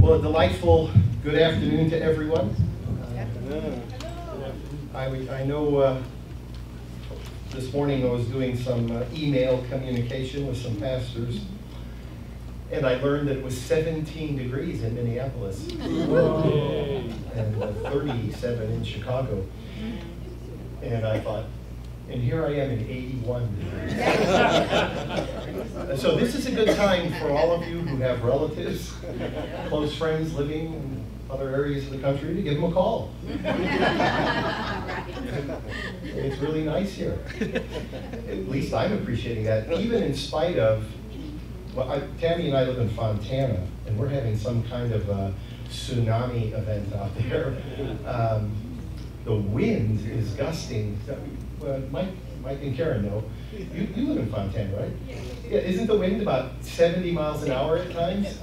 Well, a delightful good afternoon to everyone. I know this morning I was doing some email communication with some pastors, and I learned that it was 17 degrees in Minneapolis and 37 in Chicago. And I thought, and here I am in 81 degrees. So this is a good time for all of you who have relatives, close friends living in other areas of the country to give them a call. It's really nice here. At least I'm appreciating that, even in spite of, well, Tammy and I live in Fontana, and we're having some kind of a tsunami event out there. The wind is gusting. Well, Mike and Karen know. You live in Fontana, right? Yeah. Isn't the wind about 70 miles an hour at times?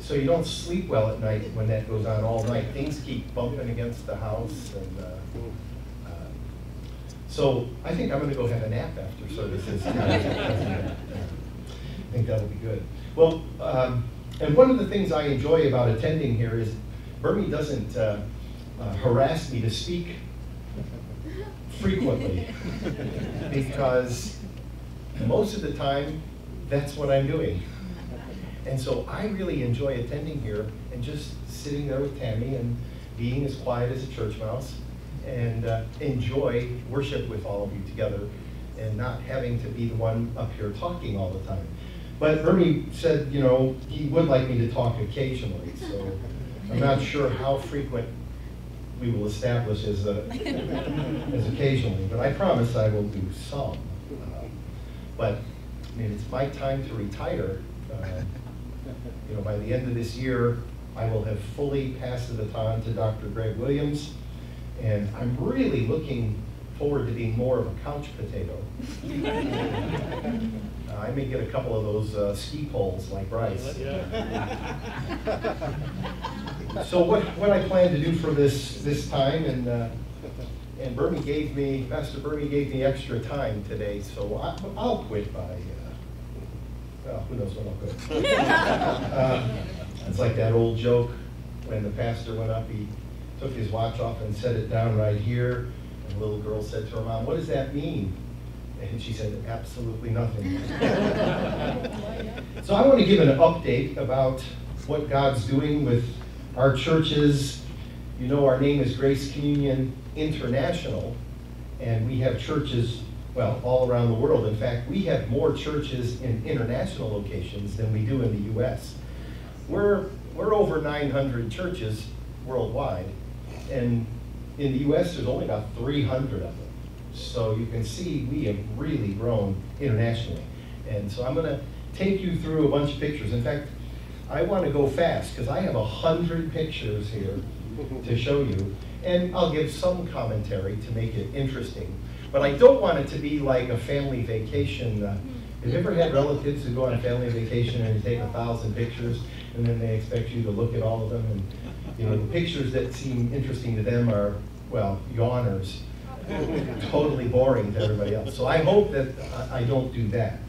So you don't sleep well at night when that goes on all night. Things keep bumping against the house. And so I think I'm going to go have a nap after services. I think that'll be good. Well, and one of the things I enjoy about attending here is Bernie doesn't harass me to speak frequently, because most of the time that's what I'm doing. And so I really enjoy attending here and just sitting there with Tammy and being as quiet as a church mouse and enjoy worship with all of you together and not having to be the one up here talking all the time. But Bernie said, you know, he would like me to talk occasionally, so I'm not sure how frequent we will establish as occasionally, but I promise I will do some. But I mean, it's my time to retire. You know, by the end of this year, I will have fully passed the baton to Dr. Greg Williams, and I'm really looking forward to being more of a couch potato. I may get a couple of those ski poles like Bryce. So what I plan to do for this time, and Bernie gave me, Pastor Bernie gave me extra time today, so I'll quit by, well, who knows when I'll quit. It's like that old joke when the pastor went up, he took his watch off and set it down right here, and the little girl said to her mom, "What does that mean?" And she said, "Absolutely nothing." So I want to give an update about what God's doing with our churches. You know, our name is Grace Communion International, and we have churches, well, all around the world. In fact, we have more churches in international locations than we do in the U.S. We're over 900 churches worldwide, and in the U.S. there's only about 300 of them. So you can see we have really grown internationally. And so I'm going to take you through a bunch of pictures. In fact, I want to go fast because I have 100 pictures here to show you. And I'll give some commentary to make it interesting. But I don't want it to be like a family vacation. Have you ever had relatives who go on a family vacation and take 1,000 pictures and then they expect you to look at all of them? And you know, the pictures that seem interesting to them are, well, yawners. Totally boring to everybody else. So I hope that I don't do that.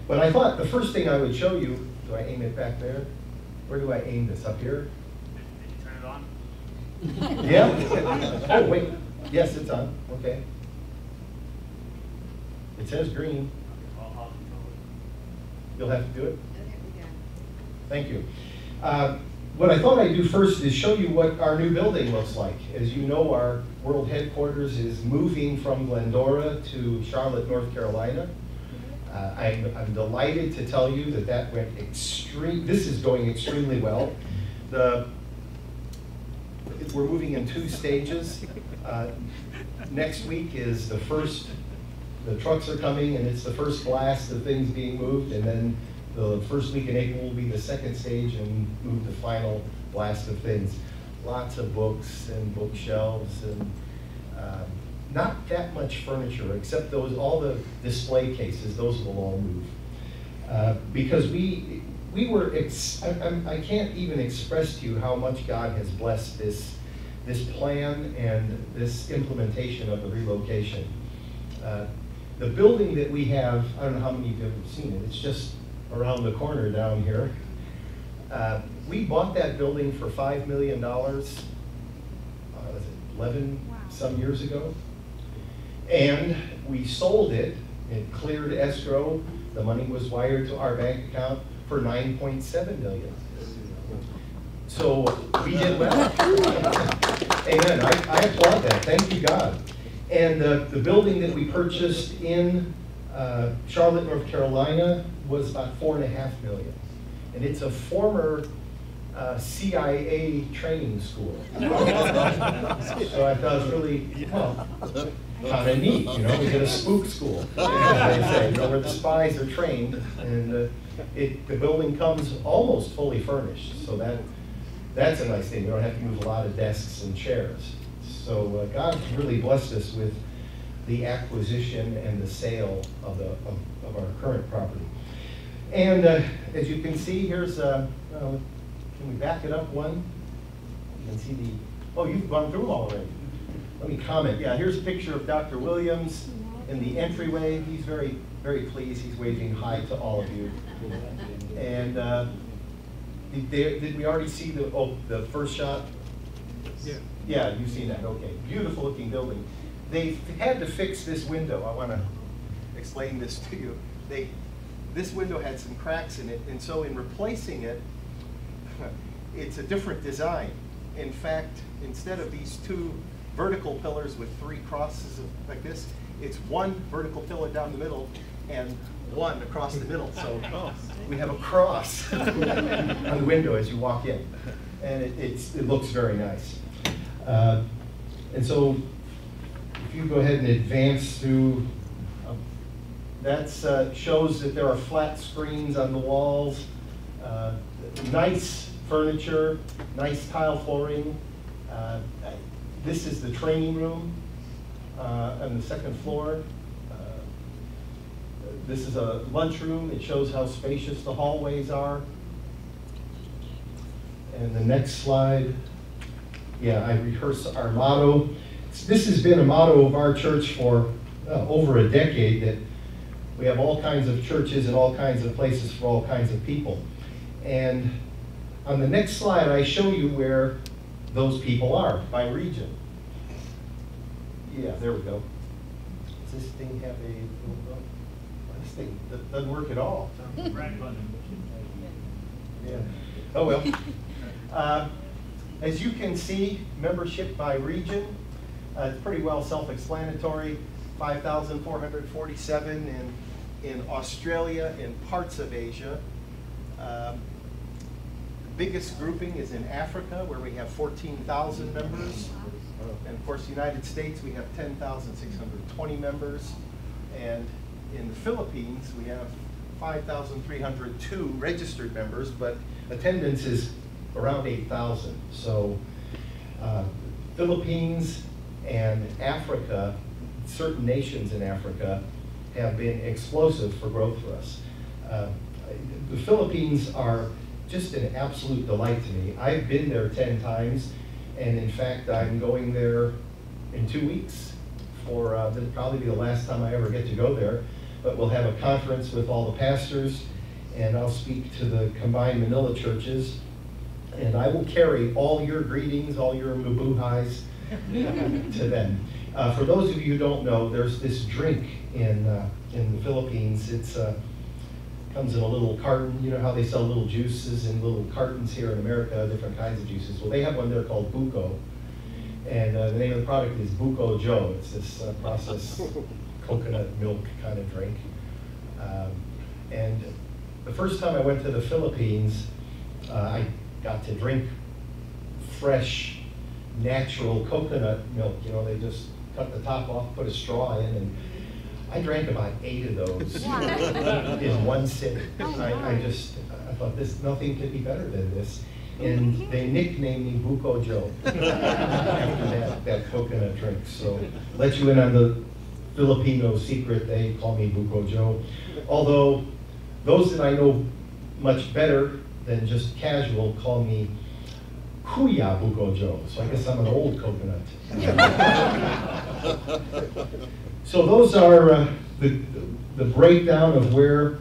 But I thought the first thing I would show you, do I aim it back there? Where do I aim this? Up here? Did you turn it on? Yeah? Oh, wait. Yes, it's on. Okay. It says green. You'll have to do it? Thank you. What I thought I'd do first is show you what our new building looks like. As you know, our world headquarters is moving from Glendora to Charlotte, North Carolina. I'm delighted to tell you that this is going extremely well. We're moving in 2 stages. Next week is the trucks are coming, and it's the first blast of things being moved, and then the first week in April will be the second stage and move the final blast of things. Lots of books and bookshelves and not that much furniture, except all the display cases, those will all move. Because I can't even express to you how much God has blessed this plan and this implementation of the relocation. The building that we have, I don't know how many of you have ever seen it, it's just around the corner down here. We bought that building for $5 million, 11 some years ago. And we sold it, it cleared escrow, the money was wired to our bank account for $9.7 million. So we did well. Amen, I applaud that, thank you God. And the building that we purchased in Charlotte, North Carolina was about $4.5 million. And it's a former CIA training school. So I thought it was really, well, kind of neat, you know, we did a spook school, as they say, you know, where the spies are trained, and the building comes almost fully furnished, so that's a nice thing. We don't have to move a lot of desks and chairs. So God really blessed us with the acquisition and the sale of our current property. And as you can see, here's, can we back it up one? You can see the, oh, you've gone through them already. Let me comment. Yeah, here's a picture of Dr. Williams in the entryway. He's very, very pleased. He's waving hi to all of you. And did we already see the first shot? Yeah. Yeah, you've seen that. Okay. Beautiful looking building. They had to fix this window. I want to explain this to you. This window had some cracks in it, and so in replacing it, it's a different design. In fact, instead of these two vertical pillars with three crosses like this, it's one vertical pillar down the middle and one across the middle. So we have a cross on the window as you walk in, and it looks very nice. And so if you go ahead and advance through, that shows that there are flat screens on the walls, nice furniture, nice tile flooring. This is the training room on the second floor. This is a lunchroom. It shows how spacious the hallways are. And the next slide, yeah, I rehearse our motto. This has been a motto of our church for over a decade, that we have all kinds of churches and all kinds of places for all kinds of people. And on the next slide, I show you where those people are by region. Yeah, there we go. Does this thing have a, this thing doesn't work at all. Yeah. Oh well. As you can see, membership by region, it's pretty well self-explanatory. 5,447 in Australia, in parts of Asia. The biggest grouping is in Africa, where we have 14,000 members. And of course, the United States, we have 10,620 members. And in the Philippines, we have 5,302 registered members, but attendance is around 8,000. So Philippines and Africa, certain nations in Africa, have been explosive for growth for us. The Philippines are just an absolute delight to me. I've been there 10 times, and in fact, I'm going there in 2 weeks. That'll probably be the last time I ever get to go there, but we'll have a conference with all the pastors, and I'll speak to the combined Manila churches, and I will carry all your greetings, all your mabuhais to them. For those of you who don't know, there's this drink in the Philippines. It's comes in a little carton. You know how they sell little juices in little cartons here in America, different kinds of juices. Well, they have one there called Buko, and the name of the product is Buko Joe. It's this processed coconut milk kind of drink. And the first time I went to the Philippines, I got to drink fresh, natural coconut milk. You know, they just cut the top off, put a straw in, and I drank about 8 of those in one sitting. I thought nothing could be better than this. And they nicknamed me Buko Joe after that coconut drink. So let you in on the Filipino secret, they call me Buko Joe. Although those that I know much better than just casual call me Kuya Buko Joe. So I guess I'm an old coconut. So those are the breakdown of where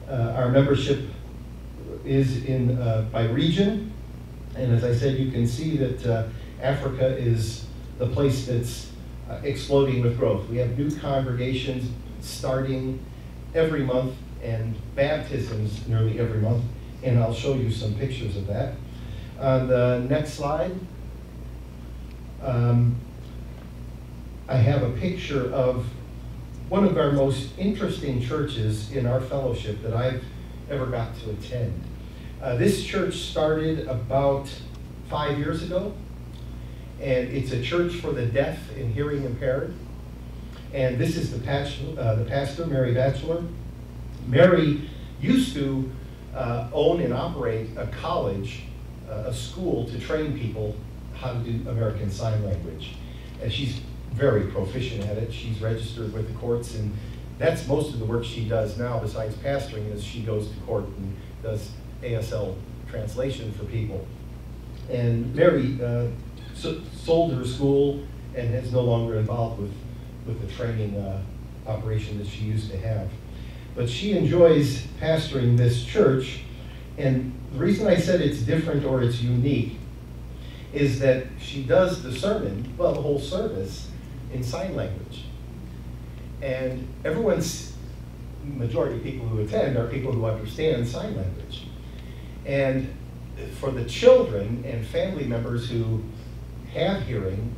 our membership is in by region, and as I said, you can see that Africa is the place that's exploding with growth. We have new congregations starting every month and baptisms nearly every month, and I'll show you some pictures of that. On the next slide, I have a picture of one of our most interesting churches in our fellowship that I've ever got to attend. This church started about 5 years ago, and it's a church for the deaf and hearing impaired. And this is the pastor, Mary Batchelor. Mary used to own and operate a college, a school to train people how to do American Sign Language. And she's very proficient at it. She's registered with the courts, and that's most of the work she does now besides pastoring, is she goes to court and does ASL translation for people. And Mary sold her school and is no longer involved with the training operation that she used to have. But she enjoys pastoring this church, and the reason I said it's different or it's unique is that she does the sermon, well, the whole service, in sign language. And majority of people who attend are people who understand sign language. And for the children and family members who have hearing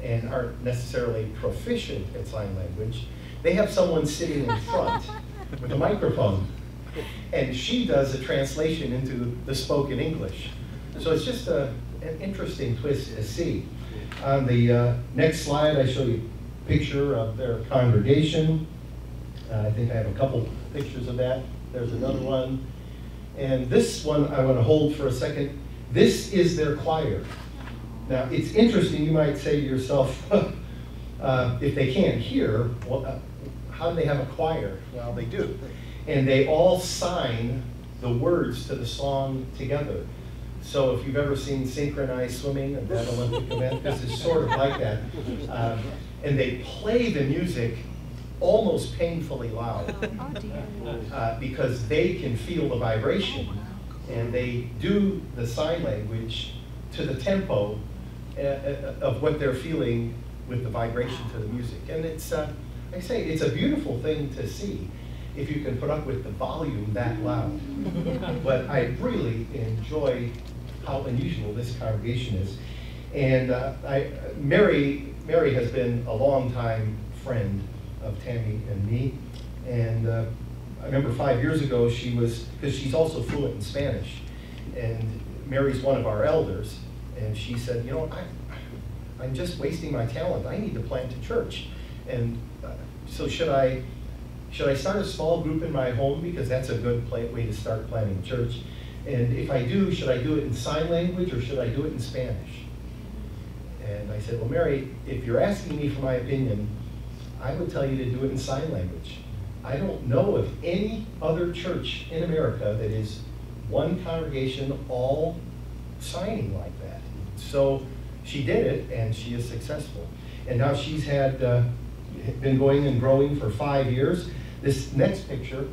and aren't necessarily proficient at sign language, they have someone sitting in front with a microphone. And she does a translation into the spoken English. So it's just an interesting twist to see. On the next slide, I show you a picture of their congregation. I think I have a couple pictures of that. There's another one. And this one I want to hold for a second. This is their choir. Now, it's interesting. You might say to yourself, if they can't hear, well, how do they have a choir? Well, they do. And they all sign the words to the song together. So if you've ever seen synchronized swimming at that Olympic event, this is sort of like that. And they play the music almost painfully loud because they can feel the vibration, and they do the sign language to the tempo of what they're feeling with the vibration to the music. And it's, I say, it's a beautiful thing to see if you can put up with the volume that loud. But I really enjoy how unusual this congregation is. And Mary has been a long-time friend of Tammy and me. And I remember 5 years ago, because she's also fluent in Spanish, and Mary's one of our elders, and she said, you know, I'm just wasting my talent. I need to plant a church. And so should I start a small group in my home, because that's a good way to start planting a church? And if I do, should I do it in sign language or should I do it in Spanish? And I said, well, Mary, if you're asking me for my opinion, I would tell you to do it in sign language. I don't know of any other church in America that is one congregation all signing like that. So she did it, and she is successful. And now she's been going and growing for 5 years. This next picture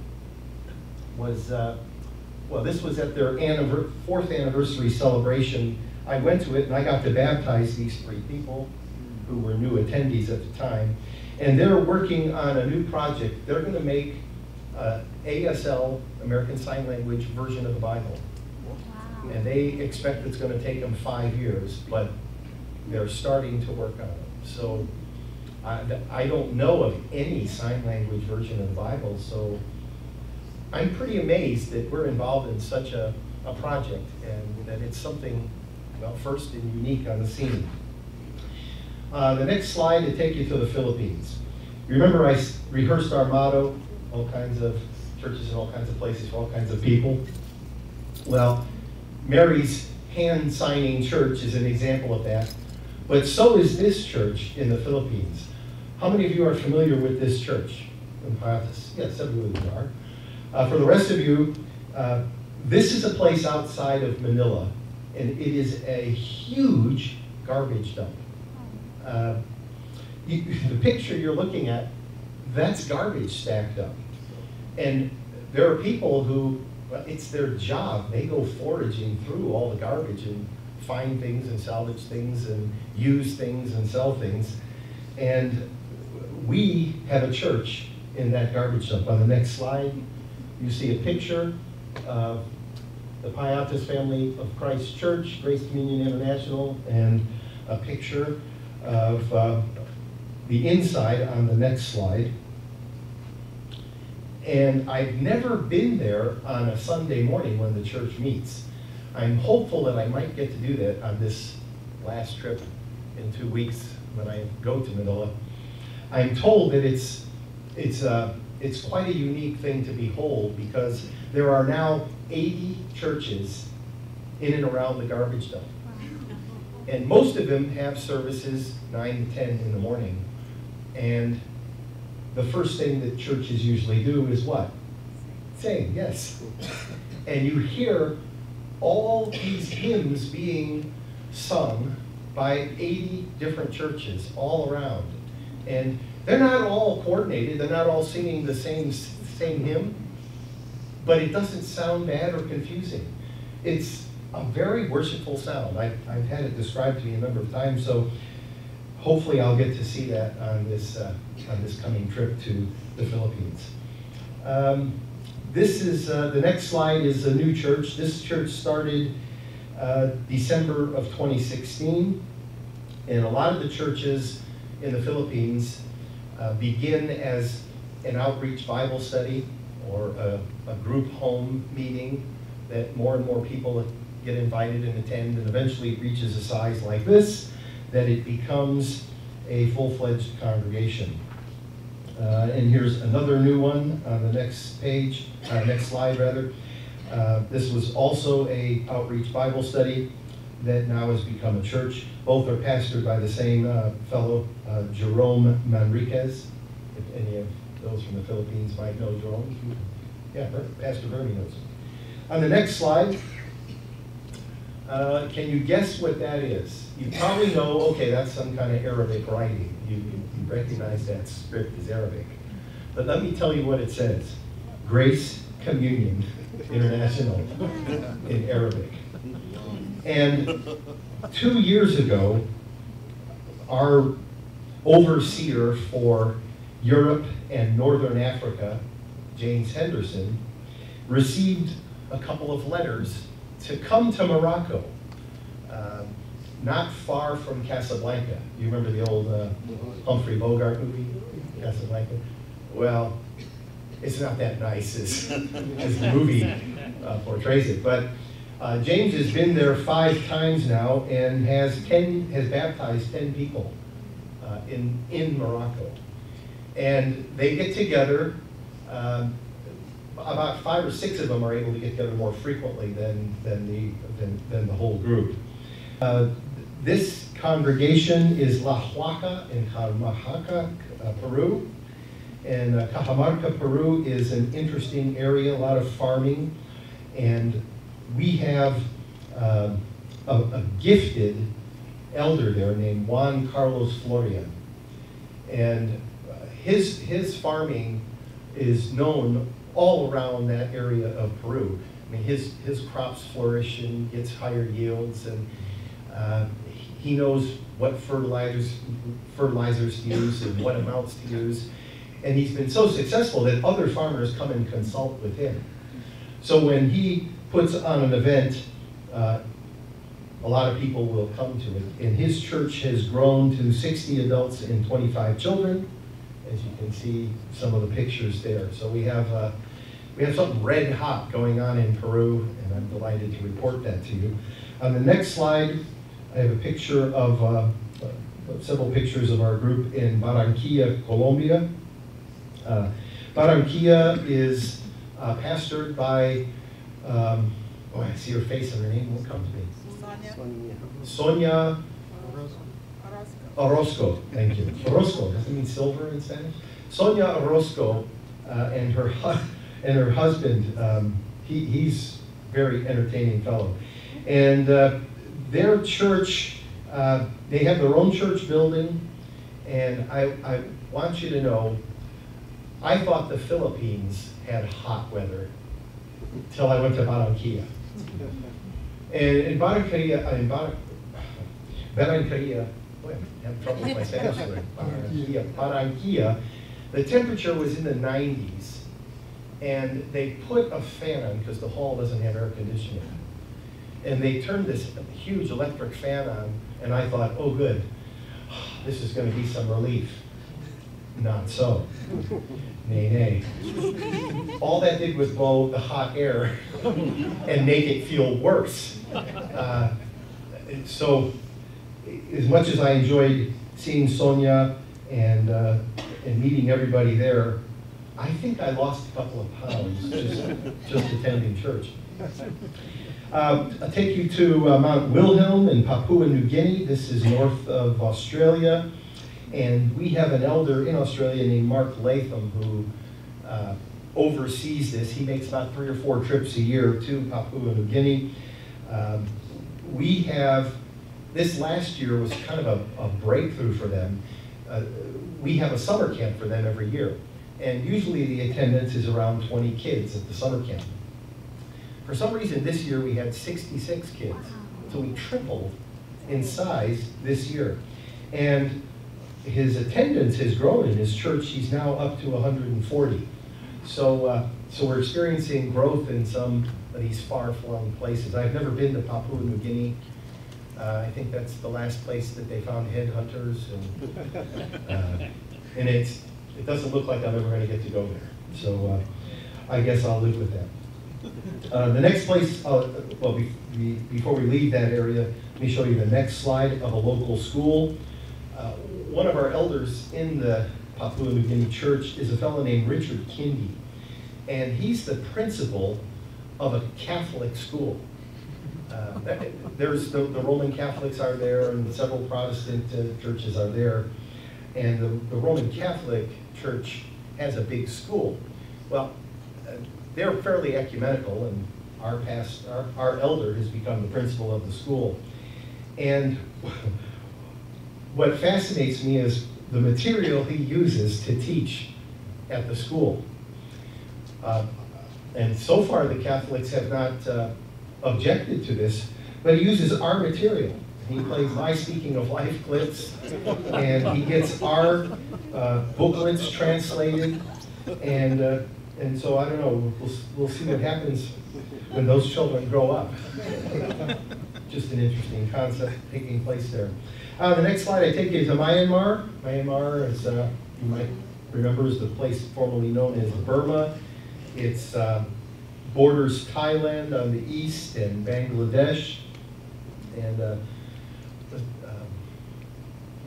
was, well, this was at their 4th anniversary celebration. I went to it, and I got to baptize these 3 people who were new attendees at the time. And they're working on a new project. They're going to make ASL, American Sign Language, version of the Bible. Wow. And they expect it's going to take them 5 years, but they're starting to work on it. So I don't know of any sign language version of the Bible, so I'm pretty amazed that we're involved in such a project, and that it's something, well, first and unique on the scene. The next slide to take you to the Philippines. Remember, I rehearsed our motto, all kinds of churches in all kinds of places for all kinds of people. Well, Mary's hand signing church is an example of that, but so is this church in the Philippines. How many of you are familiar with this church in Payatas? Yes, several of you are. For the rest of you, this is a place outside of Manila, and it is a huge garbage dump. The picture you're looking at, that's garbage stacked up. And there are people who well, it's their job. They go foraging through all the garbage and find things and salvage things and use things and sell things. And we have a church in that garbage dump. On the next slide, you see a picture of the Piatas Family of Christ Church, Grace Communion International, and a picture of the inside on the next slide. And I've never been there on a Sunday morning when the church meets. I'm hopeful that I might get to do that on this last trip in 2 weeks when I go to Manila. I'm told that it's quite a unique thing to behold, because there are now 80 churches in and around the garbage dump. And most of them have services 9 to 10 in the morning. And the first thing that churches usually do is what? Sing, yes. And you hear all these hymns being sung by 80 different churches all around. And they're not all coordinated, they're not all singing the same hymn, but it doesn't sound bad or confusing. It's a very worshipful sound. I've had it described to me a number of times, so hopefully I'll get to see that on this coming trip to the Philippines. This is, the next slide is a new church. This church started December of 2016, and a lot of the churches in the Philippines begin as an outreach Bible study or a group home meeting that more and more people get invited and attend, and eventually it reaches a size like this, that it becomes a full-fledged congregation. And here's another new one on the next page, next slide rather. This was also a outreach Bible study that now has become a church. Both are pastored by the same fellow, Jerome Manriquez. If any of those from the Philippines might know Jerome. Yeah, Pastor Bernie knows him. On the next slide, can you guess what that is? You probably know, okay, that's some kind of Arabic writing. You recognize that script as Arabic. But let me tell you what it says. Grace Communion International in Arabic. And 2 years ago, our overseer for Europe and Northern Africa, James Henderson, received a couple of letters to come to Morocco, not far from Casablanca. You remember the old Humphrey Bogart movie, Casablanca? Well, it's not that nice as the movie portrays it. But James has been there 5 times now and has baptized 10 people in Morocco. And they get together. About 5 or 6 of them are able to get together more frequently than the whole group. This congregation is La Huaca in Cajamarca, Peru. And Cajamarca, Peru is an interesting area, a lot of farming. And we have a gifted elder there named Juan Carlos Florian. And his farming is known all around that area of Peru. I mean, his crops flourish and gets higher yields, and he knows what fertilizers to use and what amounts to use. And he's been so successful that other farmers come and consult with him. So when he puts on an event, a lot of people will come to it. And his church has grown to 60 adults and 25 children. As you can see some of the pictures there. So we have something red hot going on in Peru, and I'm delighted to report that to you. On the next slide, I have a picture of several pictures of our group in Barranquilla, Colombia. Barranquilla is pastored by, I see her face and her name won't come to me. Sonia Orozco, thank you. Orozco, doesn't it mean silver in Spanish? Sonia Orozco and her husband, he's a very entertaining fellow. And their church, they have their own church building, and I want you to know, I thought the Philippines had hot weather. till I went to Barranquilla. And in Barranquilla, boy, I'm having trouble with my Spanish word. Barranquilla, the temperature was in the 90s, and they put a fan on because the hall doesn't have air conditioning. And they turned this huge electric fan on, and I thought, oh good, this is going to be some relief. Not so. Nay, nay. All that did was blow the hot air and make it feel worse. So, as much as I enjoyed seeing Sonia and meeting everybody there, I think I lost a couple of pounds just attending church. I'll take you to Mount Wilhelm in Papua New Guinea. This is north of Australia. And we have an elder in Australia named Mark Latham who oversees this. He makes about 3 or 4 trips a year to Papua New Guinea. We have, this last year was kind of a breakthrough for them. We have a summer camp for them every year. And usually the attendance is around 20 kids at the summer camp. For some reason this year we had 66 kids. So we tripled in size this year. And his attendance has grown in his church. He's now up to 140. So we're experiencing growth in some of these far-flung places. I've never been to Papua New Guinea. I think that's the last place that they found headhunters. And it doesn't look like I'm ever going to get to go there. So I guess I'll live with that. The next place, before we leave that area, let me show you the next slide of a local school. One of our elders in the Papua New Guinea church is a fellow named Richard Kindy, and he's the principal of a Catholic school. There's the Roman Catholics are there, and several Protestant churches are there, and the Roman Catholic Church has a big school. Well, they're fairly ecumenical, and our elder has become the principal of the school. And what fascinates me is the material he uses to teach at the school. And so far the Catholics have not objected to this, but he uses our material. He plays My Speaking of Life clips, and he gets our booklets translated, and so I don't know, we'll see what happens when those children grow up. Just an interesting concept taking place there. The next slide I take you to Myanmar. Myanmar, as you might remember, is the place formerly known as Burma. It's borders Thailand on the east and Bangladesh. And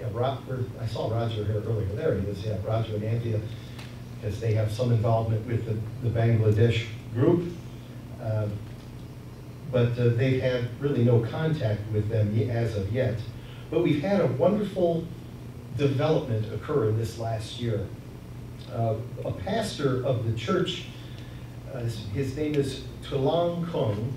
I saw Roger here earlier. There he is, yeah, Roger and Anthea, because they have some involvement with the Bangladesh group. But they've had really no contact with them as of yet. But we've had a wonderful development occur in this last year. A pastor of the church, his name is Tulang Kong.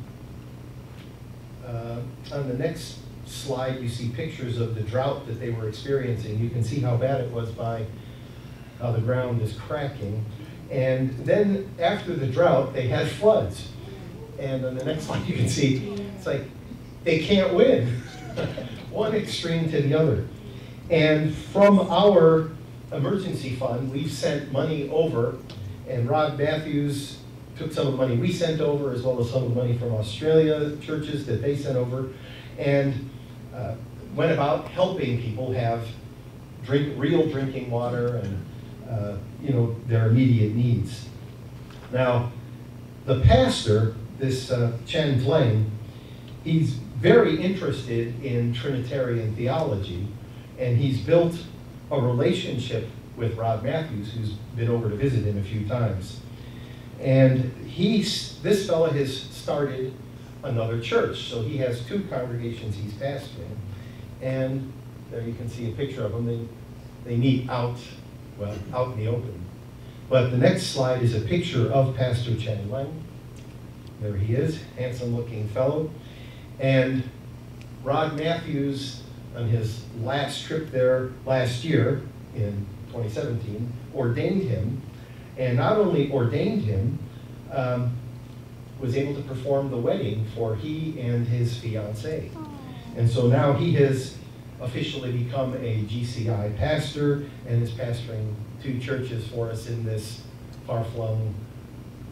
On the next slide, you see pictures of the drought that they were experiencing. You can see how bad it was by how the ground is cracking. And then after the drought, they had floods. And on the next slide, you can see, it's like they can't win. One extreme to the other. And from our emergency fund, we've sent money over, and Rod Matthews took some of the money we sent over, as well as some of the money from Australia, churches that they sent over, and went about helping people have real drinking water and their immediate needs. Now, the pastor, this Chen Tleng, he's very interested in Trinitarian theology, and he's built a relationship with Rod Matthews, who's been over to visit him a few times. And this fellow has started another church, so he has 2 congregations he's pastoring, and there you can see a picture of them. They meet out in the open. But the next slide is a picture of Pastor Chen Tleng. There he is, handsome-looking fellow. And Rod Matthews, on his last trip there last year, in 2017, ordained him. And not only ordained him, was able to perform the wedding for he and his fiancée. And so now he has officially become a GCI pastor and is pastoring 2 churches for us in this far-flung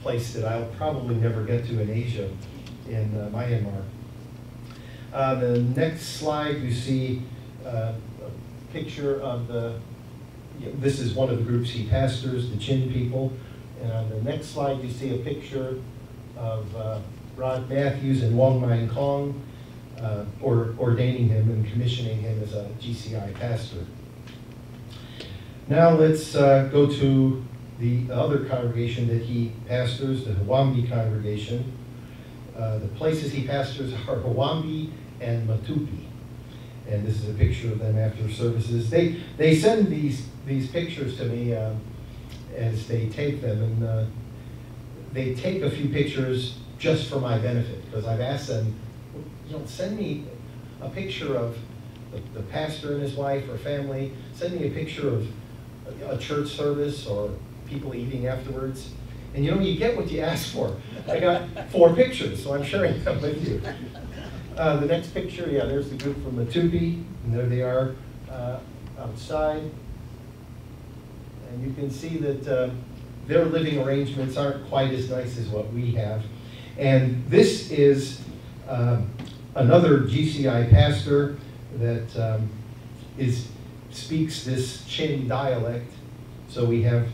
place that I'll probably never get to in Asia, in Myanmar. The next slide, you see a picture of this is one of the groups he pastors, the Chin people. And on the next slide, you see a picture of Rod Matthews and Wong Mein Kong ordaining him and commissioning him as a GCI pastor. Now let's go to the other congregation that he pastors, the Hawambi congregation. The places he pastors are Hawambi and Matupi. And this is a picture of them after services. They send these pictures to me as they take them, and they take a few pictures just for my benefit, because I've asked them, send me a picture of the pastor and his wife or family, send me a picture of a church service or people eating afterwards. And you get what you ask for. I got 4 pictures, so I'm sharing them with you. The next picture, there's the group from Matupi, and there they are outside. And you can see that their living arrangements aren't quite as nice as what we have. And this is another GCI pastor that speaks this Chin dialect. So we have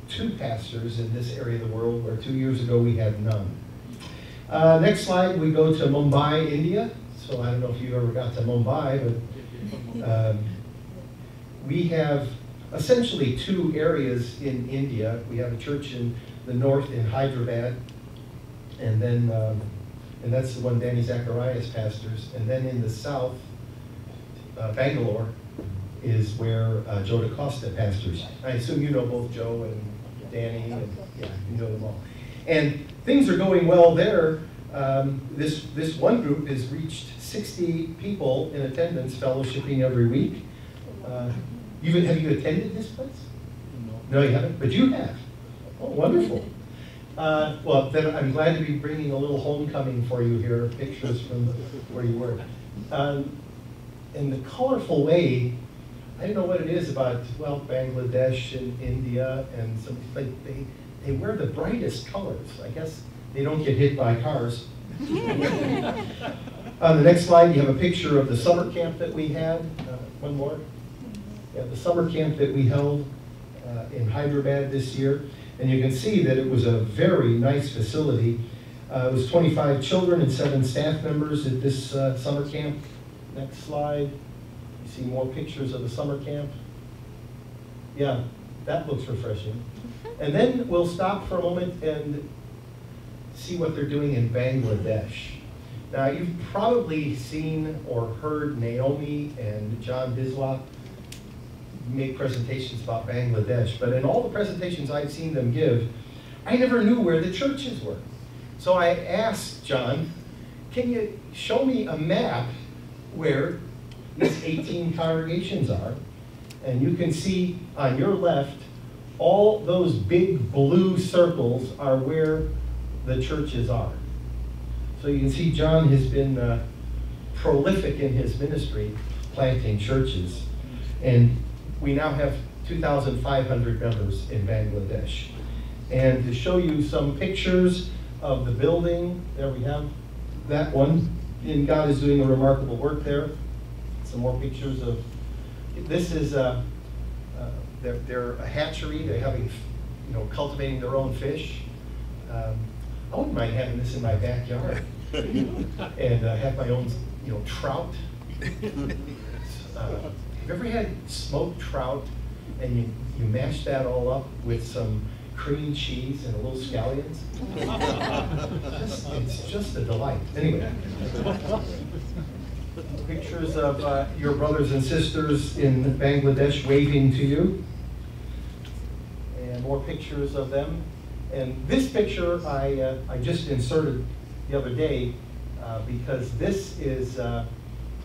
2 pastors in this area of the world, where 2 years ago we had none. Next slide, we go to Mumbai, India. So I don't know if you ever got to Mumbai, but we have essentially 2 areas in India. We have a church in the north in Hyderabad, and then and that's the one Danny Zacharias pastors. And then in the south, Bangalore, is where Joe DaCosta pastors. I assume you know both Joe and Danny, and you know them all. And things are going well there. This one group has reached 60 people in attendance, fellowshipping every week. Have you attended this place? No, you haven't, but you have. Oh, wonderful. Well, then I'm glad to be bringing a little homecoming for you here, pictures from where you were. In the colorful way, I don't know what it is about, Bangladesh and India, and they wear the brightest colors. I guess they don't get hit by cars. On the next slide, you have a picture of the summer camp that we had. One more. Yeah, the summer camp that we held in Hyderabad this year. And you can see that it was a very nice facility. It was 25 children and 7 staff members at this summer camp. Next slide. You see more pictures of the summer camp. Yeah, that looks refreshing. And then we'll stop for a moment and see what they're doing in Bangladesh. Now, you've probably seen or heard Naomi and John Biswa make presentations about Bangladesh, but in all the presentations I've seen them give, I never knew where the churches were. So I asked John, can you show me a map where these 18 congregations are? And you can see on your left, all those big blue circles are where the churches are. So you can see John has been prolific in his ministry, planting churches. And we now have 2,500 members in Bangladesh. And to show you some pictures of the building, there we have that one. And God is doing a remarkable work there. Some more pictures of, this is, they're a hatchery. They're having, cultivating their own fish. I wouldn't mind having this in my backyard and have my own, trout. Have you ever had smoked trout and you mash that all up with some cream cheese and a little scallions? It's just a delight. Anyway, pictures of your brothers and sisters in Bangladesh waving to you, and more pictures of them. And this picture I just inserted the other day because this is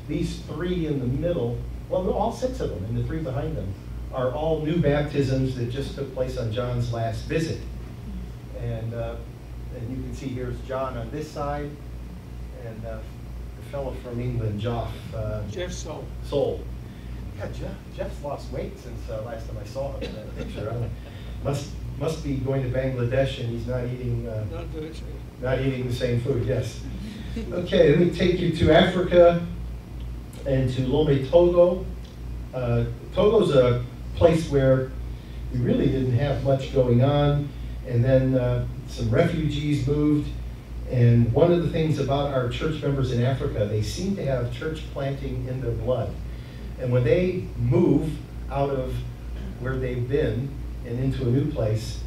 these 3 in the middle. Well, all 6 of them, and the 3 behind them, are all new baptisms that just took place on John's last visit. And And you can see here's John on this side, and the fellow from England, Jeff Soul. Yeah, Jeff's lost weight since last time I saw him in that picture. Must be going to Bangladesh, and he's not eating the same food. Yes. Okay, let me take you to Africa and to Lomé, Togo. Togo's a place where we really didn't have much going on, and then some refugees moved. And one of the things about our church members in Africa, they seem to have church planting in their blood. And when they move out of where they've been and into a new place,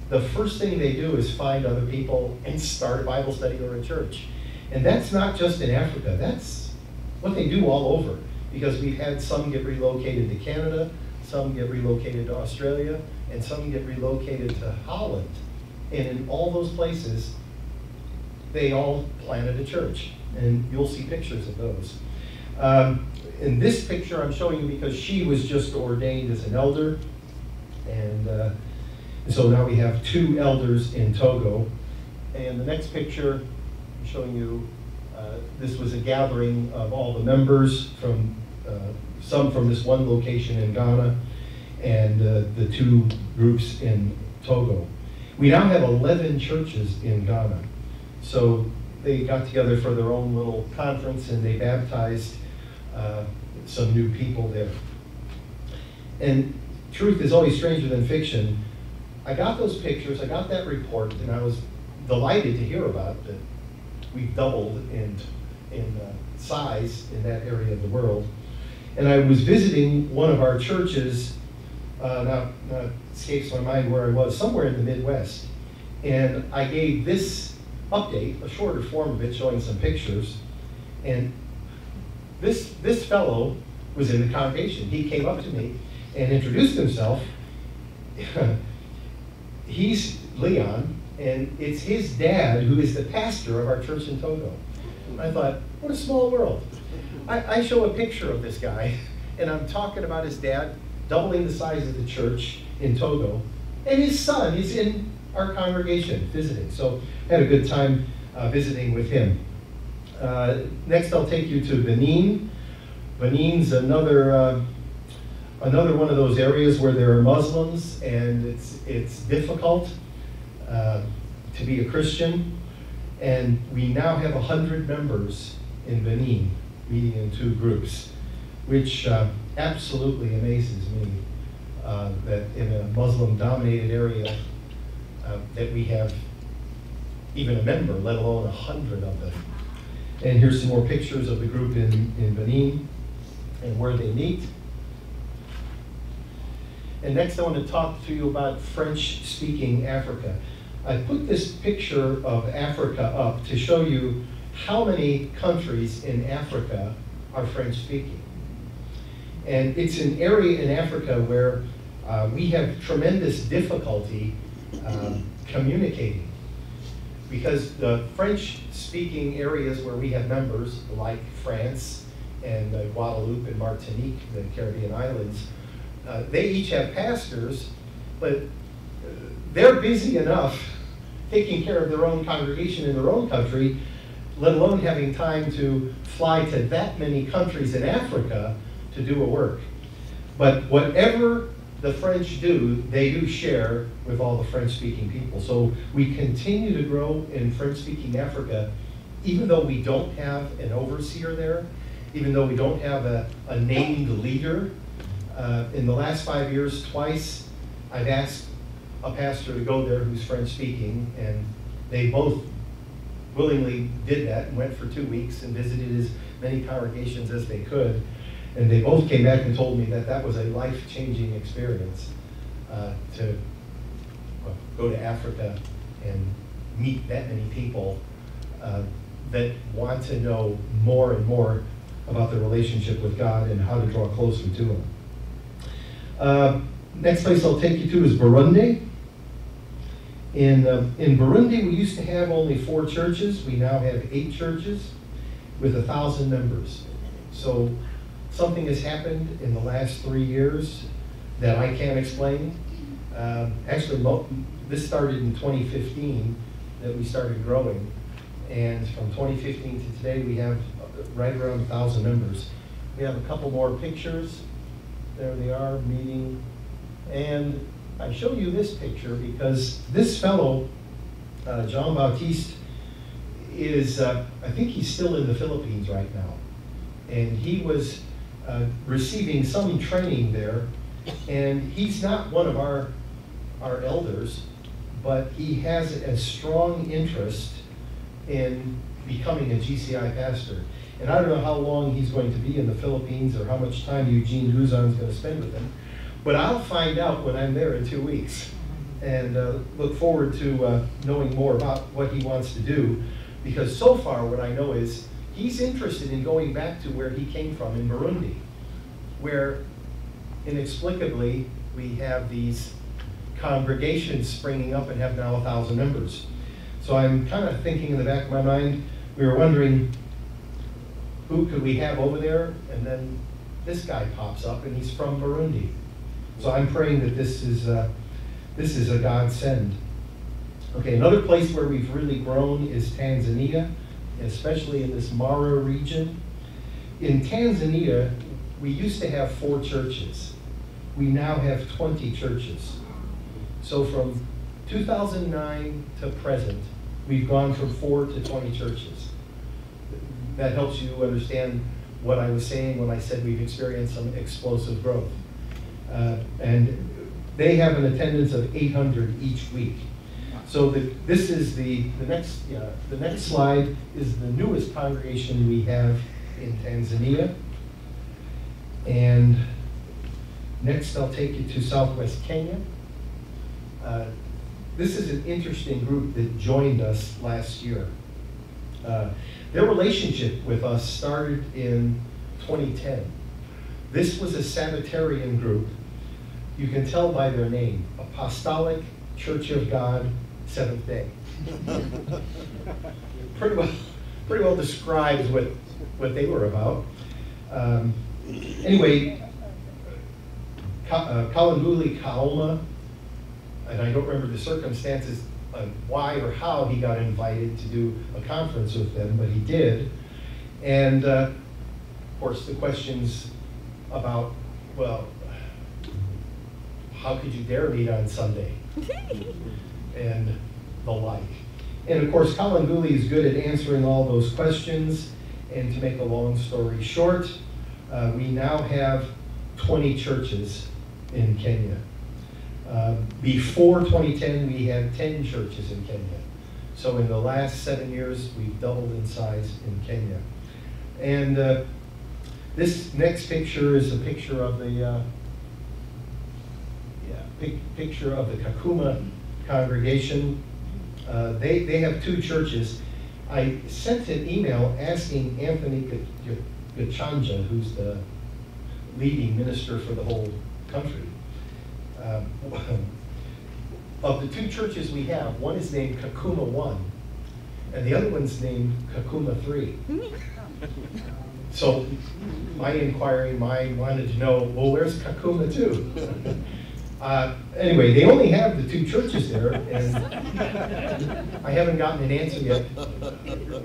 the first thing they do is find other people and start a Bible study or a church. And that's not just in Africa, that's what they do all over. Because we've had some get relocated to Canada, some get relocated to Australia, and some get relocated to Holland. And in all those places, they all planted a church. And you'll see pictures of those. In this picture I'm showing you because she was just ordained as an elder. And so now we have 2 elders in Togo. And the next picture I'm showing you, this was a gathering of all the members from, some from this one location in Ghana, and the 2 groups in Togo. We now have 11 churches in Ghana. So they got together for their own little conference, and they baptized some new people there. And truth is always stranger than fiction. I got those pictures, I got that report, and I was delighted to hear about that we've doubled in size in that area of the world. And I was visiting one of our churches, now escapes my mind where I was, somewhere in the Midwest. And I gave this update, a shorter form of it, showing some pictures. And this fellow was in the congregation. He came up to me and introduced himself. He's Leon, and it's his dad who is the pastor of our church in Togo. I thought, what a small world. I show a picture of this guy, and I'm talking about his dad doubling the size of the church in Togo, and his son is in our congregation visiting. So I had a good time visiting with him. Next I'll take you to Benin. Benin's another one of those areas where there are Muslims, and it's difficult to be a Christian. And we now have 100 members in Benin, meeting in 2 groups, which absolutely amazes me that in a Muslim-dominated area that we have even a member, let alone 100 of them. And here's some more pictures of the group in Benin and where they meet. And next I want to talk to you about French-speaking Africa. I put this picture of Africa up to show you how many countries in Africa are French-speaking. And it's an area in Africa where we have tremendous difficulty communicating, because the French-speaking areas where we have members, like France and Guadeloupe and Martinique, the Caribbean islands, they each have pastors, but they're busy enough taking care of their own congregation in their own country, let alone having time to fly to that many countries in Africa to do a work. But whatever the French do, they do share with all the French-speaking people. So we continue to grow in French-speaking Africa, even though we don't have an overseer there, even though we don't have a named leader. In the last 5 years, twice, I've asked a pastor to go there who's French-speaking, and they both willingly did that and went for 2 weeks and visited as many congregations as they could. And they both came back and told me that that was a life-changing experience to go to Africa and meet that many people that want to know more and more about their relationship with God and how to draw closer to Him. Next place I'll take you to is Burundi. In Burundi, we used to have only 4 churches. We now have 8 churches with 1,000 members. So something has happened in the last 3 years that I can't explain. Actually, this started in 2015, that we started growing. And from 2015 to today, we have right around 1,000 members. We have a couple more pictures. There they are, meeting. And I show you this picture because this fellow, John Bautiste, is, I think he's still in the Philippines right now. And he was receiving some training there. And he's not one of our elders, but he has a strong interest in becoming a GCI pastor. And I don't know how long he's going to be in the Philippines or how much time Eugene Luzon is going to spend with him, but I'll find out when I'm there in 2 weeks. And look forward to knowing more about what he wants to do, because so far what I know is he's interested in going back to where he came from in Burundi, where inexplicably we have these congregations springing up and have now 1,000 members. So I'm kind of thinking in the back of my mind, we were wondering who could we have over there, and then this guy pops up and he's from Burundi. So I'm praying that this is a godsend. Okay, another place where we've really grown is Tanzania, especially in this Mara region. In Tanzania, we used to have 4 churches. We now have 20 churches. So from 2009 to present, we've gone from 4 to 20 churches. That helps you understand what I was saying when I said we've experienced some explosive growth. And they have an attendance of 800 each week. So this is the next slide is the newest congregation we have in Tanzania. And next I'll take you to Southwest Kenya. This is an interesting group that joined us last year. Their relationship with us started in 2010. This was a Sabbatarian group. You can tell by their name, Apostolic Church of God, Seventh Day. pretty well describes what they were about. Anyway, Kalanguli Kaoma, and I don't remember the circumstances of why or how he got invited to do a conference with them, but he did. And of course the questions about, well, how could you dare meet on Sunday? And the like. And of course Kalanguli is good at answering all those questions. And to make a long story short, we now have 20 churches in Kenya. Before 2010, we had 10 churches in Kenya. So in the last 7 years, we've doubled in size in Kenya. And this next picture is a picture of the picture of the Kakuma congregation. They have 2 churches. I sent an email asking Anthony Gachanja, who's the leading minister for the whole country. Of the 2 churches we have, one is named Kakuma 1, and the other one's named Kakuma 3. So my inquiring mind wanted to know, well, where's Kakuma 2? Anyway, they only have the 2 churches there, and I haven't gotten an answer yet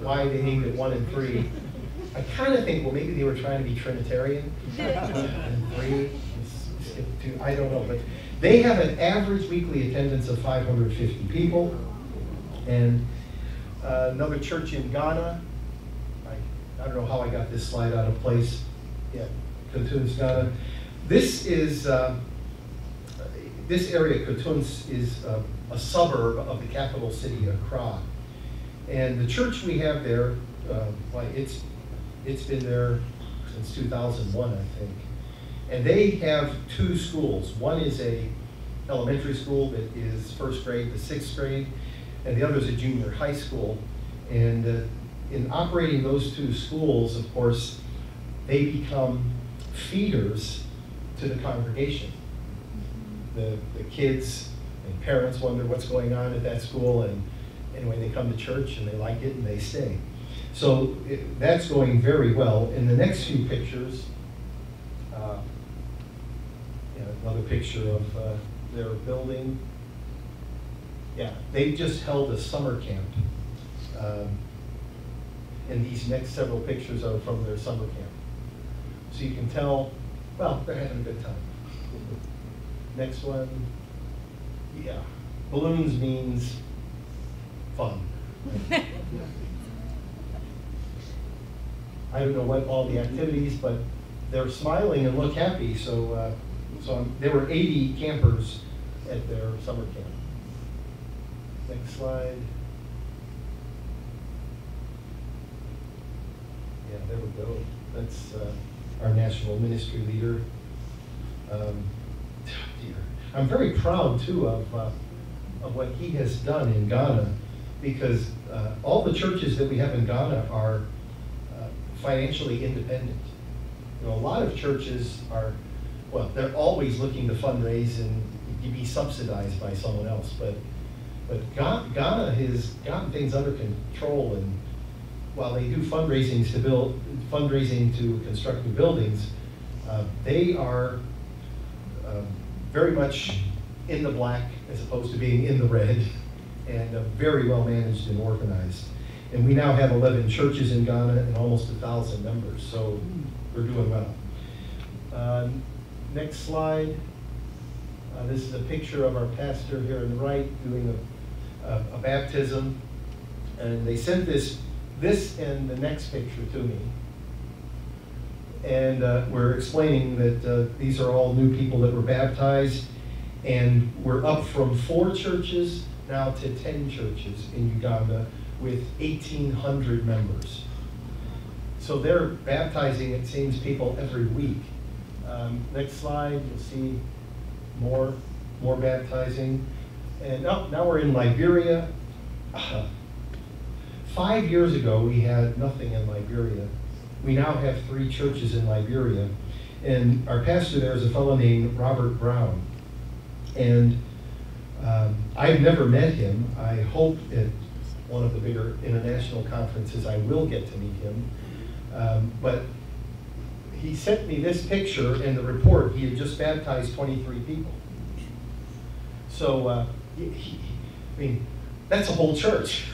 why they named it 1 and 3. I kind of think, well, maybe they were trying to be Trinitarian. And 3, skip 2, I don't know, but they have an average weekly attendance of 550 people. And another church in Ghana, I don't know how I got this slide out of place. Yeah, Kutuns, Ghana. This is, this area, Kutuns, is a suburb of the capital city, Accra. And the church we have there, it's been there since 2001, I think. And they have 2 schools. One is a elementary school that is 1st grade to 6th grade, and the other is a junior high school. And in operating those 2 schools, of course, they become feeders to the congregation. The kids and parents wonder what's going on at that school, and anyway, they come to church and they like it and they stay. So that's going very well. In the next few pictures, another picture of their building. Yeah, they just held a summer camp. And these next several pictures are from their summer camp. So you can tell, well, they're having a good time. Next one, yeah. Balloons means fun. I don't know what all the activities, but they're smiling and look happy. So, there were 80 campers at their summer camp. Next slide. Yeah, there we go. That's our national ministry leader. Dear. I'm very proud too of what he has done in Ghana, because all the churches that we have in Ghana are financially independent. You know, a lot of churches are, well, they're always looking to fundraise and be subsidized by someone else, but Ghana has gotten things under control, and while they do fundraising to construct new buildings, they are very much in the black as opposed to being in the red, and very well managed and organized. And we now have 11 churches in Ghana and almost 1,000 members, so we're doing well. Next slide. This is a picture of our pastor here on the right doing a baptism, and they sent this and the next picture to me. And we're explaining that these are all new people that were baptized, and we're up from 4 churches now to 10 churches in Uganda with 1,800 members. So they're baptizing, it seems, people every week. Next slide, you'll see more baptizing. And now we're in Liberia. 5 years ago, we had nothing in Liberia. We now have 3 churches in Liberia. And our pastor there is a fellow named Robert Brown. And I've never met him. I hope at one of the bigger international conferences I will get to meet him. But he sent me this picture and the report. He had just baptized 23 people. So, I mean, that's a whole church.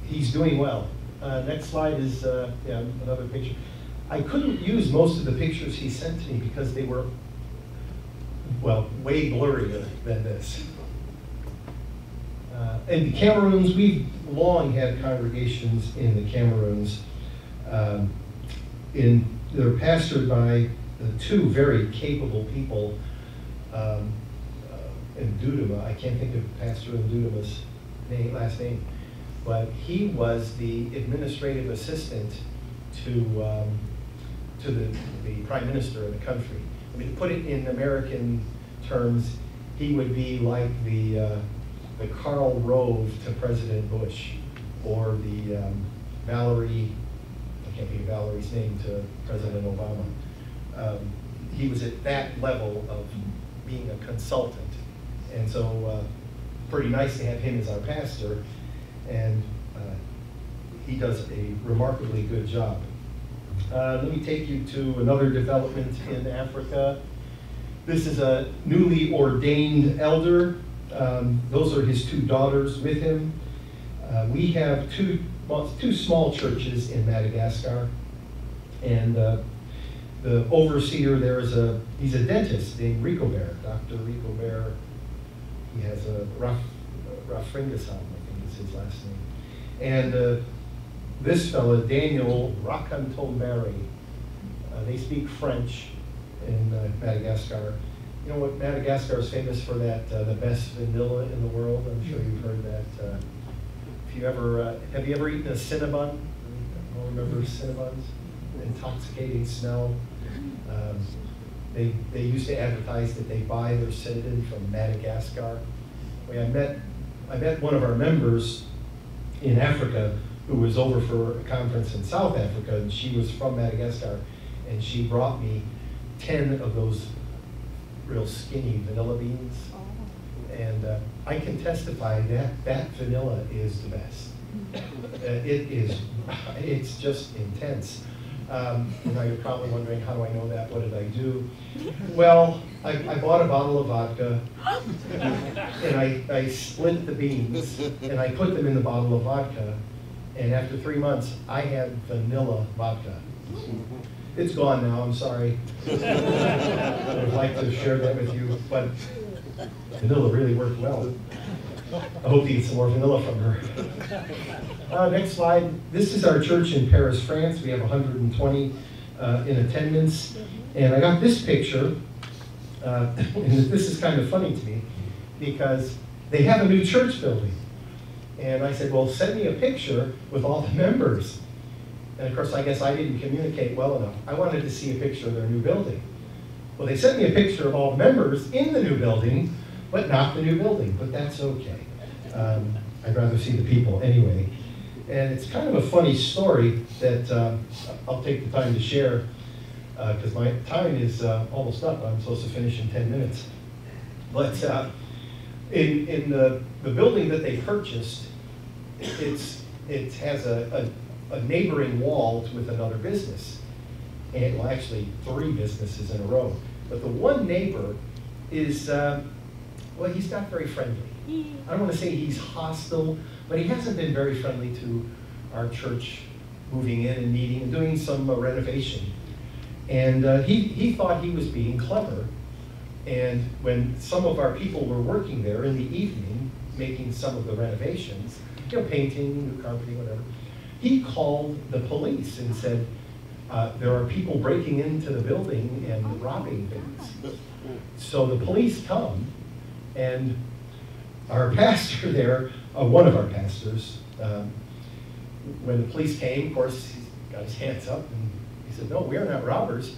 He's doing well. Next slide is another picture. I couldn't use most of the pictures he sent to me because they were, well, way blurrier than this. In the Cameroons, we've long had congregations in the Cameroons. They're pastored by 2 very capable people. In Duduma, I can't think of Pastor Nduduma's last name, but he was the administrative assistant to the Prime Minister of the country. I mean, to put it in American terms, he would be like the Karl Rove to President Bush, or the Valerie, I can't think of Valerie's name, to President Obama. He was at that level of being a consultant. And so pretty nice to have him as our pastor, and he does a remarkably good job. Let me take you to another development in Africa. This is a newly ordained elder. Those are his 2 daughters with him. We have two small churches in Madagascar, and the overseer there he's a dentist named Ricobert, Dr. Ricobert. He has a Rafringasam, I think is his last name. And this fellow, Daniel Rakantomberi, they speak French in Madagascar. You know what, Madagascar is famous for that, the best vanilla in the world. I'm sure you've heard that. If you ever, have you ever eaten a Cinnabon? Anyone remember Cinnabons? Intoxicating smell. They used to advertise that they buy their cinnamon from Madagascar. I met one of our members in Africa who was over for a conference in South Africa, and she was from Madagascar, and she brought me 10 of those real skinny vanilla beans. And I can testify that vanilla is the best. It's just intense. Now you're probably wondering, how do I know that? What did I do? Well, I bought a bottle of vodka, and I split the beans, and I put them in the bottle of vodka, and after 3 months, I had vanilla vodka. It's gone now, I'm sorry. I would like to share that with you, but vanilla really worked well. I hope you get some more vanilla from her. Next slide. This is our church in Paris, France. We have 120 in attendance. And I got this picture, and this is kind of funny to me, because they have a new church building. And I said, well, send me a picture with all the members. And of course, I guess I didn't communicate well enough. I wanted to see a picture of their new building. Well, they sent me a picture of all the members in the new building, but not the new building, but that's okay. I'd rather see the people anyway. And it's kind of a funny story that I'll take the time to share, because my time is almost up. I'm supposed to finish in 10 minutes. But in the building that they purchased, it has a neighboring wall with another business. And, well, actually 3 businesses in a row. But the one neighbor is, well, he's not very friendly. I don't want to say he's hostile, but he hasn't been very friendly to our church moving in and meeting and doing some renovation. And he thought he was being clever. And when some of our people were working there in the evening, making some of the renovations, painting, new carpeting, whatever, he called the police and said, there are people breaking into the building and robbing things. So the police come, and our pastor there, one of our pastors, when the police came, of course, he got his hands up and he said, no, we're not robbers.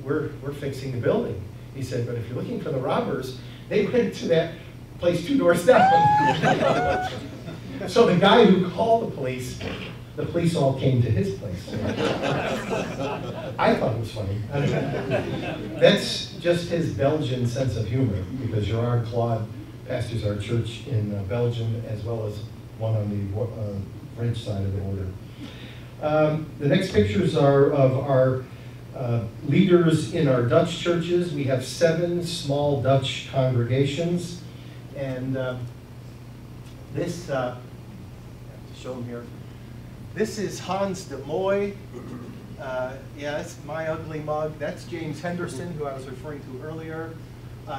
We're fixing the building. He said, but if you're looking for the robbers, they went to that place 2 doors down. So the guy who called the police all came to his place. I thought it was funny. That's just his Belgian sense of humor, because Gerard Claude pastors our church in Belgium, as well as one on the French side of the border. The next pictures are of our leaders in our Dutch churches. We have 7 small Dutch congregations, and this, show them here. This is Hans de Moy. Yeah, that's my ugly mug. That's James Henderson, who I was referring to earlier.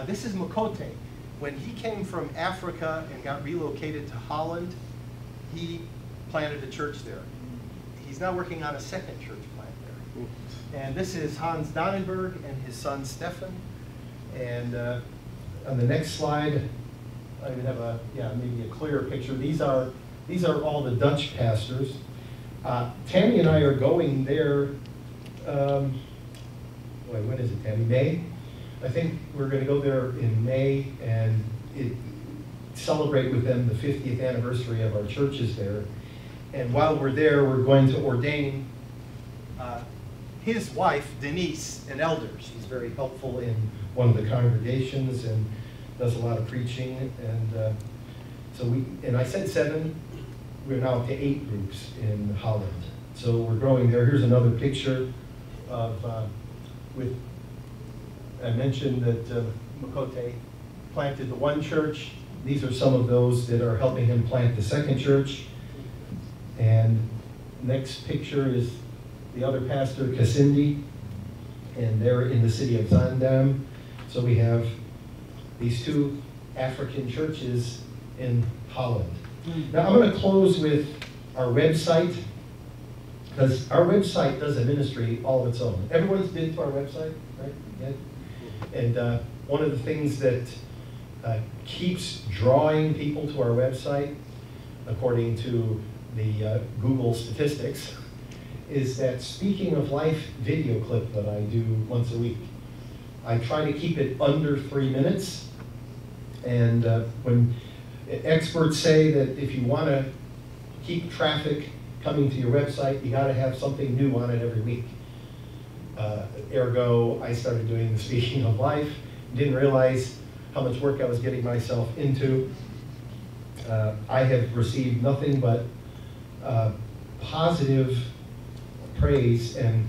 This is Mukote. When he came from Africa and got relocated to Holland, he planted a church there. He's now working on a 2nd church plant there. And this is Hans Dannenberg and his son Stefan. And on the next slide, I would have maybe a clearer picture. These are all the Dutch pastors. Tammy and I are going there, when is it, Tammy? May? I think we're going to go there in May and celebrate with them the 50th anniversary of our churches there. And while we're there, we're going to ordain his wife, Denise, an elder. She's very helpful in one of the congregations and does a lot of preaching. And and I said 7. We're now up to 8 groups in Holland. So we're growing there. Here's another picture of, I mentioned that Mukote planted the 1 church. These are some of those that are helping him plant the 2nd church. And next picture is the other pastor, Kasindi, and they're in the city of Zaandam. So we have these 2 African churches in Holland. Now I'm going to close with our website, because our website does a ministry all of its own. Everyone's been to our website, right? Yeah. And one of the things that keeps drawing people to our website, according to the Google statistics, is that Speaking of Life video clip that I do once a week. I try to keep it under 3 minutes, and when experts say that if you want to keep traffic coming to your website, you got to have something new on it every week. Ergo, I started doing the Speaking of Life. Didn't realize how much work I was getting myself into. I have received nothing but positive praise and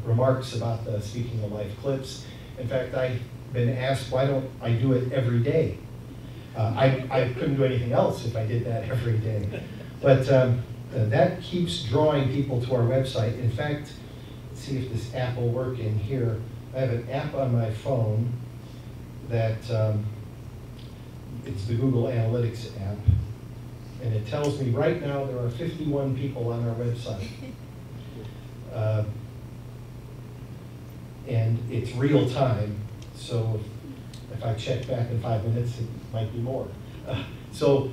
remarks about the Speaking of Life clips. In fact, I've been asked, why don't I do it every day? I couldn't do anything else if I did that every day. But that keeps drawing people to our website. In fact, let's see if this app will work in here. I have an app on my phone that it's the Google Analytics app. And it tells me right now there are 51 people on our website. And it's real time, so if I check back in 5 minutes, it might be more. So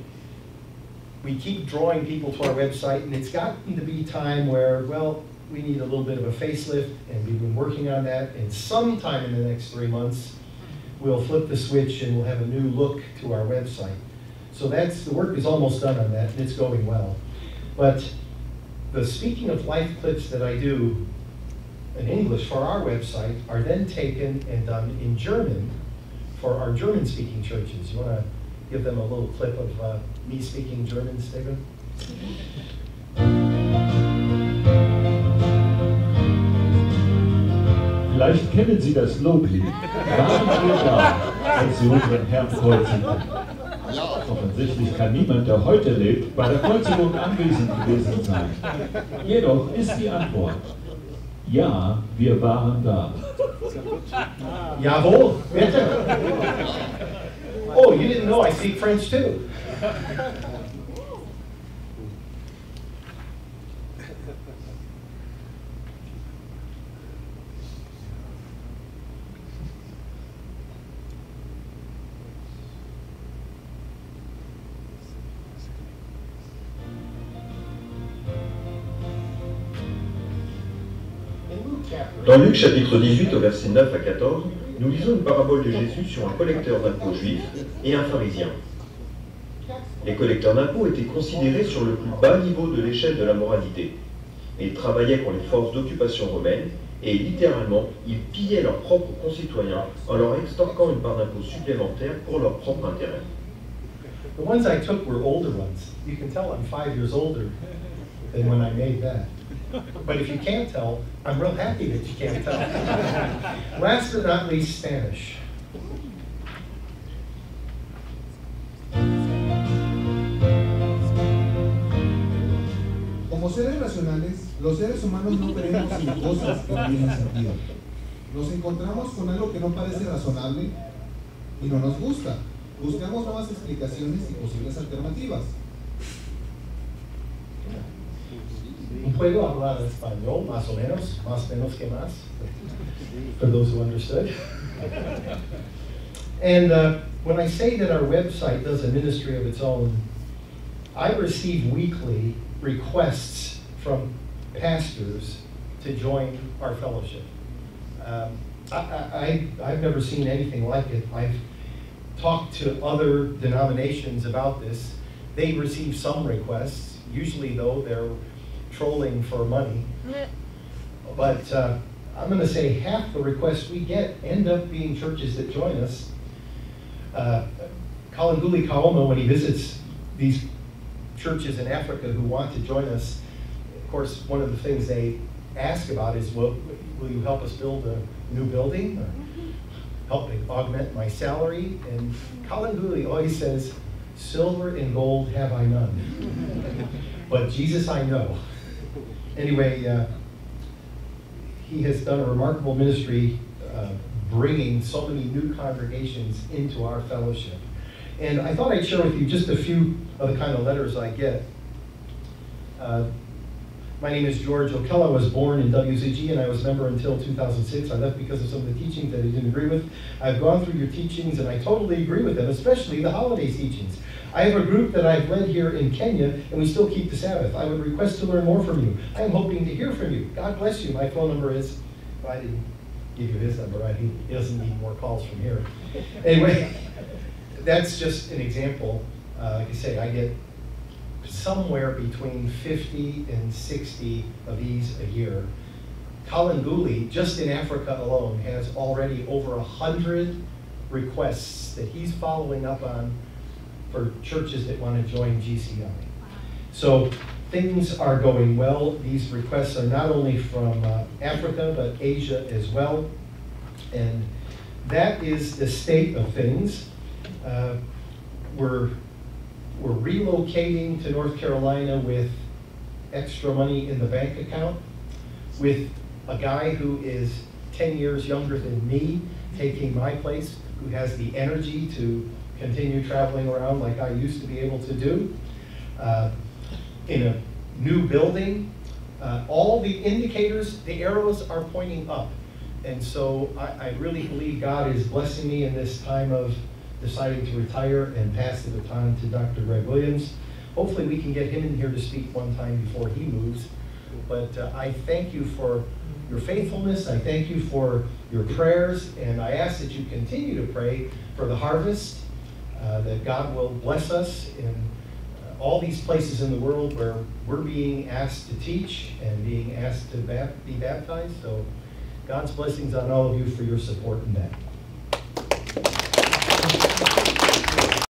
we keep drawing people to our website, and it's gotten to be time where, well, we need a little bit of a facelift, and we've been working on that, and sometime in the next 3 months, we'll flip the switch and we'll have a new look to our website. So the work is almost done on that, and it's going well. But the Speaking of Life clips that I do in English for our website are then taken and done in German for our German-speaking churches. You want to give them a little clip of me speaking German, Stephen? Vielleicht kennen Sie das Loblied. Waren wir da, als Sie unseren Herrn kreuzigten? Offensichtlich kann niemand, der heute lebt, bei der Kreuzigung anwesend gewesen sein. Jedoch ist die Antwort: Ja, wir waren da. Jawohl, bitte. Oh, you didn't know I speak French too. Dans Luc chapitre 18 au verset 9 à 14, nous lisons une parabole de Jésus sur un collecteur d'impôts juif et un pharisien. Les collecteurs d'impôts étaient considérés sur le plus bas niveau de l'échelle de la moralité. Ils travaillaient pour les forces d'occupation romaines et littéralement, ils pillaient leurs propres concitoyens en leur extorquant une part d'impôt supplémentaire pour leur propre intérêt. The ones I took were older ones. You can tell I'm 5 years older than when I made that. But if you can't tell, I'm real happy that you can't tell. Last but not least, Spanish. Como seres racionales, los seres humanos no creemos en cosas que no tienen sentido. Nos encontramos con algo que no parece razonable y no nos gusta. Buscamos nuevas explicaciones y posibles alternativas. Puedo hablar español, más menos que más, for those who understood. And when I say that our website does a ministry of its own, I receive weekly requests from pastors to join our fellowship. I've never seen anything like it. I've talked to other denominations about this. They receive some requests. Usually, though, they're trolling for money. But I'm going to say half the requests we get end up being churches that join us. Kalanguli Kaoma, when he visits these churches in Africa who want to join us, of course, one of the things they ask about is, will you help us build a new building? Or help me augment my salary? And Kalanguli always says, silver and gold have I none, but Jesus I know. Anyway, he has done a remarkable ministry bringing so many new congregations into our fellowship. And I thought I'd share with you just a few of the kind of letters I get. My name is George O'Kell. I was born in WCG and I was a member until 2006. I left because of some of the teachings that I didn't agree with. I've gone through your teachings and I totally agree with them, especially the holidays teachings. I have a group that I've led here in Kenya, and we still keep the Sabbath. I would request to learn more from you. I am hoping to hear from you. God bless you. My phone number is, well, I didn't give you his number, right? He doesn't need more calls from here. Anyway, that's just an example. Like I say, I get somewhere between 50 and 60 of these a year. Kalanguli, just in Africa alone, has already over 100 requests that he's following up on for churches that want to join GCI. So things are going well. These requests are not only from Africa, but Asia as well. And that is the state of things. We're relocating to North Carolina with extra money in the bank account, with a guy who is 10 years younger than me taking my place, who has the energy to continue traveling around like I used to be able to do, in a new building. All the indicators, the arrows are pointing up. And so I really believe God is blessing me in this time of deciding to retire and pass the baton to Dr. Greg Williams. Hopefully we can get him in here to speak one time before he moves. But I thank you for your faithfulness. I thank you for your prayers, and I ask that you continue to pray for the harvest, that God will bless us in all these places in the world where we're being asked to teach and being asked to be baptized. So God's blessings on all of you for your support in that.